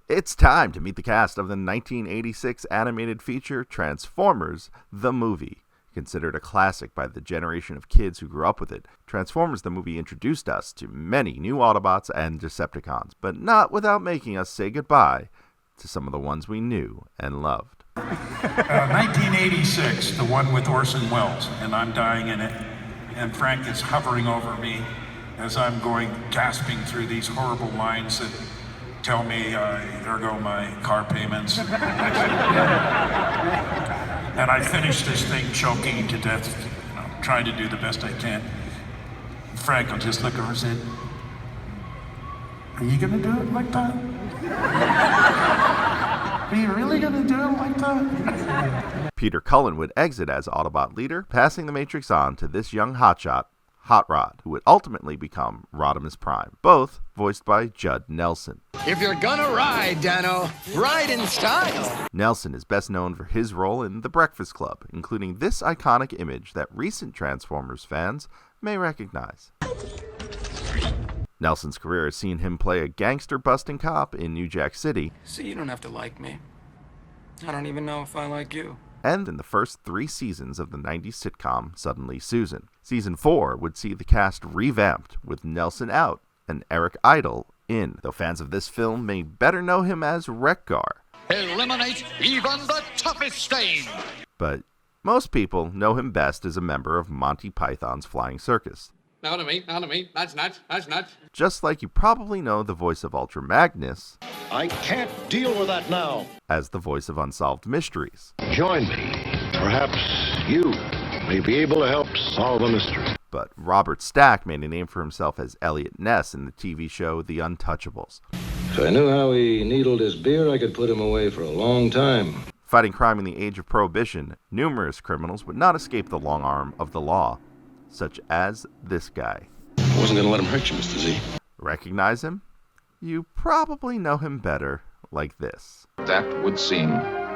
It's time to meet the cast of the 1986 animated feature Transformers, the movie. Considered a classic by the generation of kids who grew up with it, Transformers the movie introduced us to many new Autobots and Decepticons, but not without making us say goodbye to some of the ones we knew and loved. 1986, the one with Orson Welles, and I'm dying in it, and Frank is hovering over me as I'm gasping through these horrible lines that tell me, there go my car payments. And I finish this thing choking to death, trying to do the best I can. Frank will just look over and say, "Are you gonna do it like that? Are you really gonna do it like that?" Peter Cullen would exit as Autobot leader, passing the Matrix on to this young hotshot, Hot Rod, who would ultimately become Rodimus Prime, both voiced by Judd Nelson. If you're gonna ride, Dano, ride in style. Nelson is best known for his role in The Breakfast Club, including this iconic image that recent Transformers fans may recognize. Nelson's career has seen him play a gangster-busting cop in New Jack City. See, you don't have to like me. I don't even know if I like you. And in the first 3 seasons of the 90s sitcom Suddenly Susan. Season 4 would see the cast revamped, with Nelson out and Eric Idle in, though fans of this film may better know him as Wreck-Gar. Eliminate even the toughest stain. But most people know him best as a member of Monty Python's Flying Circus. Now to me, that's nuts. Just like you probably know the voice of Ultra Magnus, I can't deal with that now, as the voice of Unsolved Mysteries. Join me. Perhaps you may be able to help solve a mystery. But Robert Stack made a name for himself as Elliot Ness in the TV show The Untouchables. If I knew how he needled his beer, I could put him away for a long time. Fighting crime in the age of Prohibition, numerous criminals would not escape the long arm of the law, such as this guy. I wasn't going to let him hurt you, Mr. Z. Recognize him? You probably know him better like this. That would seem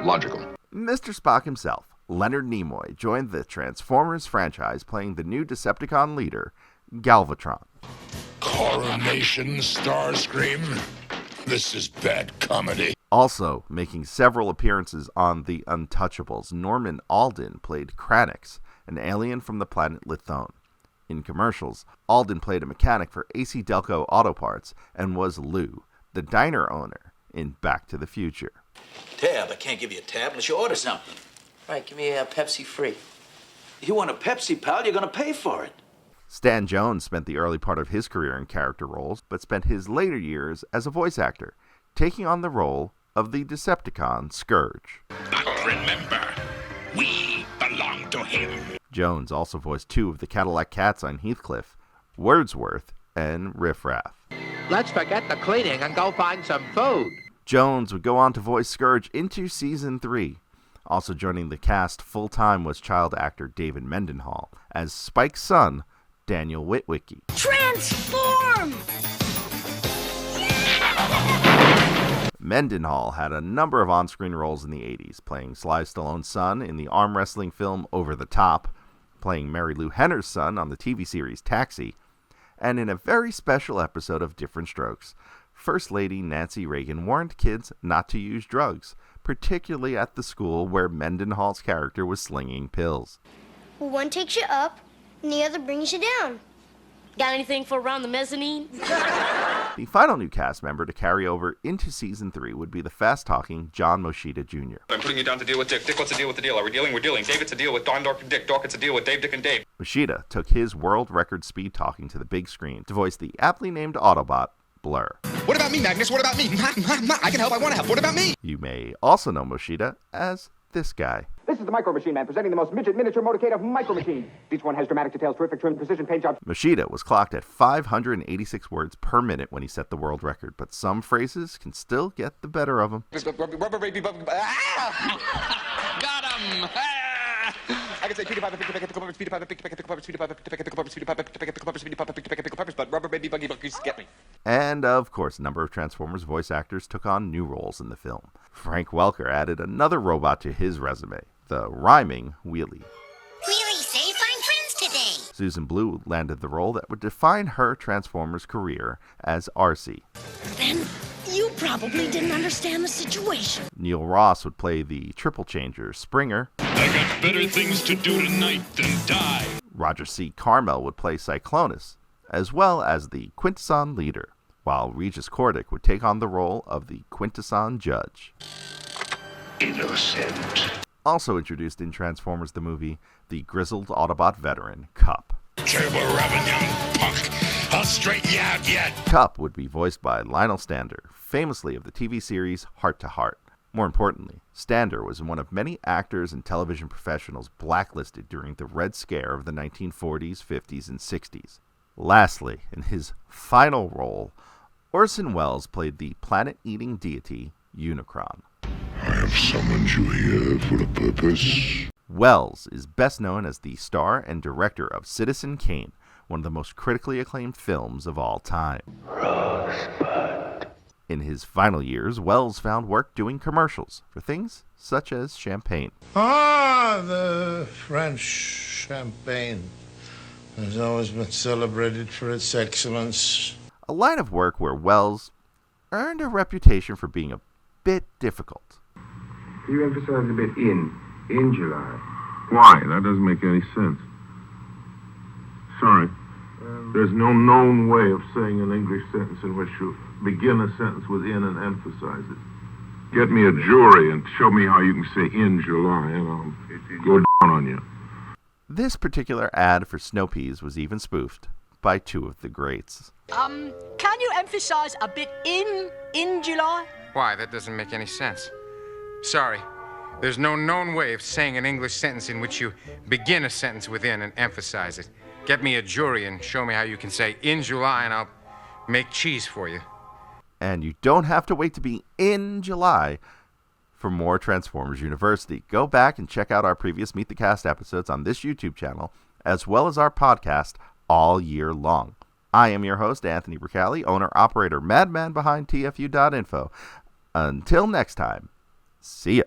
logical. Mr. Spock himself, Leonard Nimoy, joined the Transformers franchise playing the new Decepticon leader, Galvatron. Coronation Starscream? This is bad comedy. Also making several appearances on The Untouchables, Norman Alden played Kranix, an alien from the planet Lithone. In commercials, Alden played a mechanic for AC Delco Auto Parts and was Lou, the diner owner in Back to the Future. Tab, I can't give you a tab unless you order something. Right, give me a Pepsi free. You want a Pepsi, pal? You're gonna pay for it. Stan Jones spent the early part of his career in character roles, but spent his later years as a voice actor, taking on the role of the Decepticon Scourge. But remember, we belong to him. Jones also voiced 2 of the Cadillac Cats on Heathcliff, Wordsworth, and Riff Raff. Let's forget the cleaning and go find some food. Jones would go on to voice Scourge into Season 3. Also joining the cast full-time was child actor David Mendenhall as Spike's son, Daniel Witwicky. Transform! Mendenhall had a number of on-screen roles in the 80s, playing Sly Stallone's son in the arm wrestling film Over the Top, playing Mary Lou Henner's son on the TV series Taxi, and in a very special episode of Different Strokes, First Lady Nancy Reagan warned kids not to use drugs, particularly at the school where Mendenhall's character was slinging pills. Well, one takes you up, and the other brings you down. Got anything for around the mezzanine? The final new cast member to carry over into Season 3 would be the fast-talking John Moschitta Jr. I'm putting you down to deal with Dick. Dick, what's the deal with the deal? Are we dealing? We're dealing. David's a deal with Don, Dork, and Dick. Dork, it's a deal with Dave, Dick, and Dave. Moschitta took his world record speed talking to the big screen to voice the aptly named Autobot, Blur. What about me, Magnus? What about me? I can help. I want to help. What about me? You may also know Moschitta as this guy. This is the Micro Machine Man, presenting the most midget miniature motorcade of Micro Machines. Each one has dramatic details, terrific trim, precision paint jobs. Moschitta was clocked at 586 words per minute when he set the world record, but some phrases can still get the better of him. Rubber baby, got him! I can say Peter Piper, Peter Piper, Peter Piper, Peter Piper, Peter Piper, Peter Piper, Peter Piper, Peter Piper, Peter Piper, Peter Piper, but rubber baby buggy buggies get me. And of course, a number of Transformers voice actors took on new roles in the film. Frank Welker added another robot to his resume, the rhyming Wheelie. Really safe, I'm friends today. Susan Blue landed the role that would define her Transformers career as Arcee. Then you probably probably didn't understand the situation. Neil Ross would play the triple changer Springer. I got better things to do tonight than die. Roger C. Carmel would play Cyclonus, as well as the Quintesson leader, while Regis Cordic would take on the role of the Quintesson judge. Innocent. Also introduced in Transformers the movie, the grizzled Autobot veteran, Kup. Turbo rubbing, young punk. I'll straighten you out yet. Kup would be voiced by Lionel Stander, famously of the TV series Heart to Heart. More importantly, Stander was one of many actors and television professionals blacklisted during the Red Scare of the 1940s, 50s, and 60s. Lastly, in his final role, Orson Welles played the planet-eating deity Unicron. I have summoned you here for a purpose. Welles is best known as the star and director of Citizen Kane, one of the most critically acclaimed films of all time. Rosebud. In his final years, Welles found work doing commercials for things such as champagne. The French champagne has always been celebrated for its excellence. A line of work where Welles earned a reputation for being a bit difficult. You emphasize a bit in July. Why? That doesn't make any sense. Sorry. There's no known way of saying an English sentence in which you begin a sentence with in and emphasize it. Get me a jury and show me how you can say in July, and I'll go down on you. This particular ad for Snow Peas was even spoofed by two of the greats. Can you emphasize a bit in July? Why? That doesn't make any sense. Sorry. There's no known way of saying an English sentence in which you begin a sentence with in and emphasize it. Get me a jury and show me how you can say in July, and I'll make cheese for you. And you don't have to wait to be in July for more Transformers University. Go back and check out our previous Meet the Cast episodes on this YouTube channel, as well as our podcast all year long. I am your host, Anthony Bricali, owner-operator, madman behind TFU.INFO. Until next time, see ya.